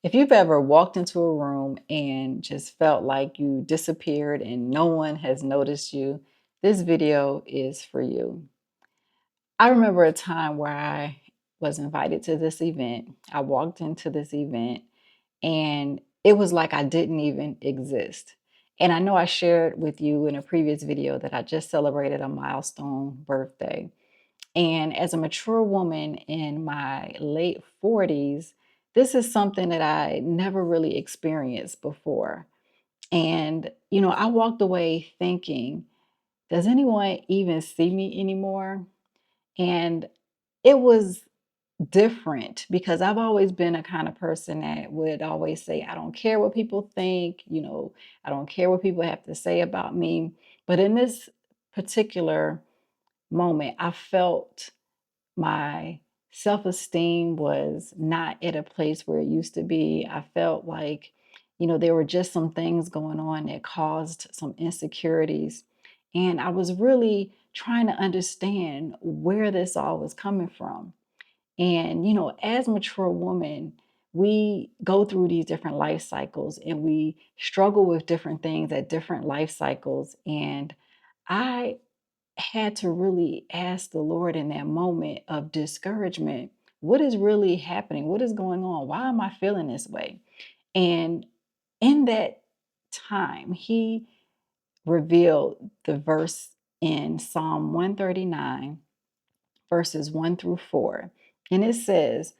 If you've ever walked into a room and just felt like you disappeared and no one has noticed you, this video is for you. I remember a time where I was invited to this event. I walked into this event and it was like I didn't even exist. And I know I shared with you in a previous video that I just celebrated a milestone birthday. And as a mature woman in my late 40s, this is something that I never really experienced before. And, I walked away thinking, does anyone even see me anymore? And it was different because I've always been a kind of person that would always say, I don't care what people think, I don't care what people have to say about me. But in this particular moment, I felt my self esteem was not at a place where it used to be. I felt like, there were just some things going on that caused some insecurities. And I was really trying to understand where this all was coming from. And, as mature women, we go through these different life cycles and we struggle with different things at different life cycles. And I had to really ask the Lord in that moment of discouragement, what is really happening? What is going on? Why am I feeling this way? And in that time, He revealed the verse in Psalm 139, verses 1 through 4. And it says,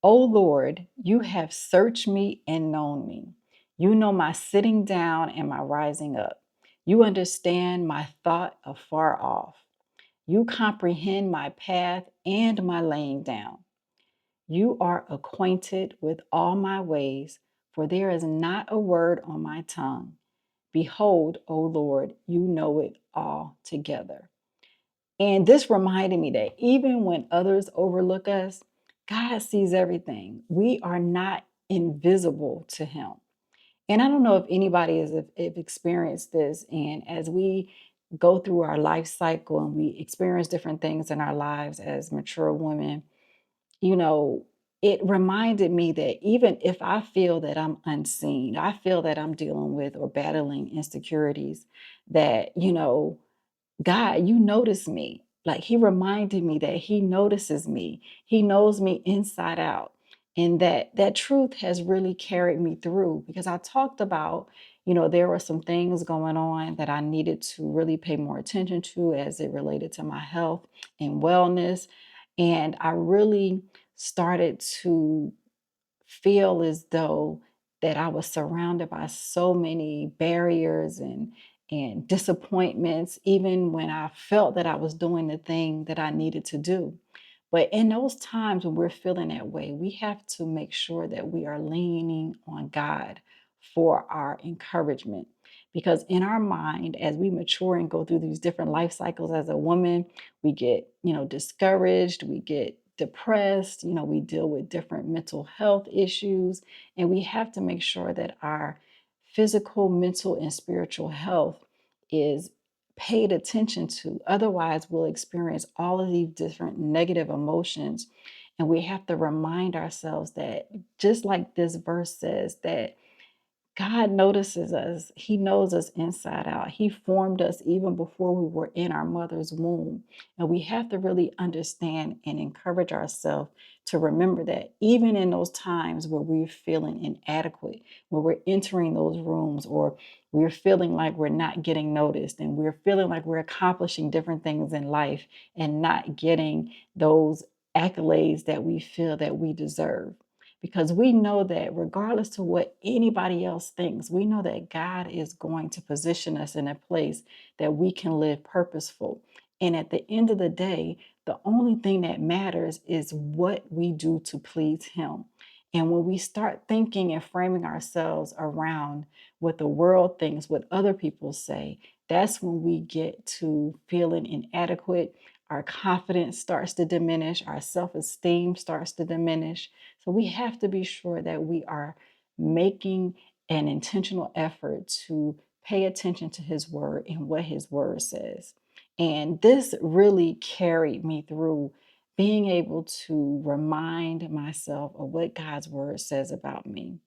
O Lord, you have searched me and known me. You know my sitting down and my rising up. You understand my thought afar off. You comprehend my path and my laying down. You are acquainted with all my ways, for there is not a word on my tongue. Behold, O Lord, you know it all together. And this reminded me that even when others overlook us, God sees everything. We are not invisible to Him. And I don't know if anybody has if experienced this. And as we go through our life cycle and we experience different things in our lives as mature women, you know, it reminded me that even if I feel that I'm unseen, I feel that I'm dealing with or battling insecurities, that, God, you notice me. Like He reminded me that He notices me. He knows me inside out. And that truth has really carried me through because I talked about, there were some things going on that I needed to really pay more attention to as it related to my health and wellness. And I really started to feel as though that I was surrounded by so many barriers and disappointments, even when I felt that I was doing the thing that I needed to do. But in those times when we're feeling that way, we have to make sure that we are leaning on God for our encouragement. Because in our mind, as we mature and go through these different life cycles as a woman, we get, discouraged, we get depressed, we deal with different mental health issues, and we have to make sure that our physical, mental, and spiritual health is paid attention to. Otherwise, we'll experience all of these different negative emotions. And we have to remind ourselves that, just like this verse says, that God notices us. He knows us inside out. He formed us even before we were in our mother's womb. And we have to really understand and encourage ourselves to remember that even in those times where we're feeling inadequate, where we're entering those rooms, or we're feeling like we're not getting noticed, and we're feeling like we're accomplishing different things in life and not getting those accolades that we feel that we deserve, because we know that regardless to what anybody else thinks, we know that God is going to position us in a place that we can live purposeful. And at the end of the day, the only thing that matters is what we do to please Him. And when we start thinking and framing ourselves around what the world thinks, what other people say, that's when we get to feeling inadequate. Our confidence starts to diminish, our self esteem starts to diminish. So we have to be sure that we are making an intentional effort to pay attention to His word and what His word says. And this really carried me through being able to remind myself of what God's word says about me.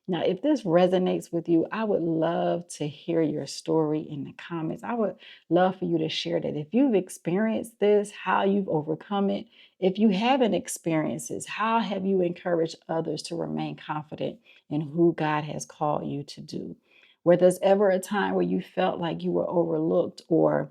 Now, if this resonates with you, I would love to hear your story in the comments. I would love for you to share that. If you've experienced this, how you've overcome it. If you haven't experienced this, how have you encouraged others to remain confident in who God has called you to do? Were there's ever a time where you felt like you were overlooked, or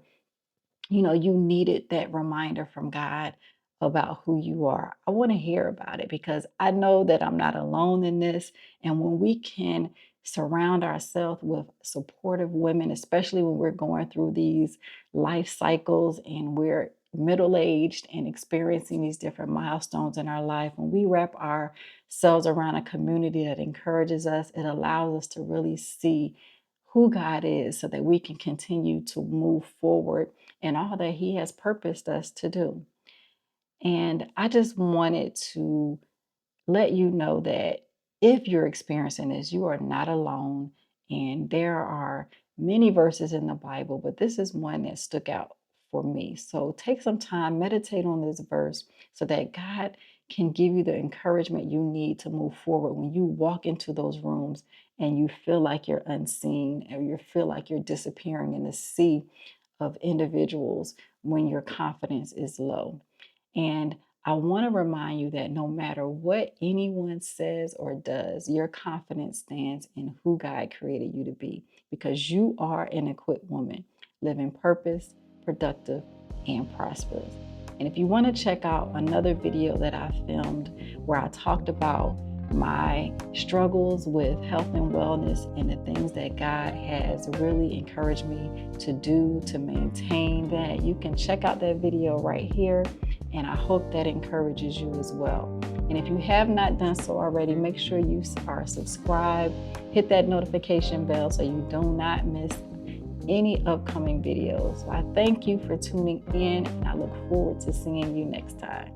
you needed that reminder from God about who you are? I want to hear about it, because I know that I'm not alone in this. And when we can surround ourselves with supportive women, especially when we're going through these life cycles and we're middle aged and experiencing these different milestones in our life, when we wrap ourselves around a community that encourages us, it allows us to really see who God is, so that we can continue to move forward and all that He has purposed us to do. And I just wanted to let you know that if you're experiencing this, you are not alone. And there are many verses in the Bible, but this is one that stuck out for me. So take some time, meditate on this verse, so that God can give you the encouragement you need to move forward when you walk into those rooms and you feel like you're unseen, or you feel like you're disappearing in the sea of individuals when your confidence is low. And I want to remind you that no matter what anyone says or does, your confidence stands in who God created you to be, because you are an equipped woman, living purpose, productive, and prosperous. And if you want to check out another video that I filmed where I talked about my struggles with health and wellness and the things that God has really encouraged me to do to maintain that, you can check out that video right here. And I hope that encourages you as well. And if you have not done so already, make sure you are subscribed, hit that notification bell so you do not miss any upcoming videos. So I thank you for tuning in, and I look forward to seeing you next time.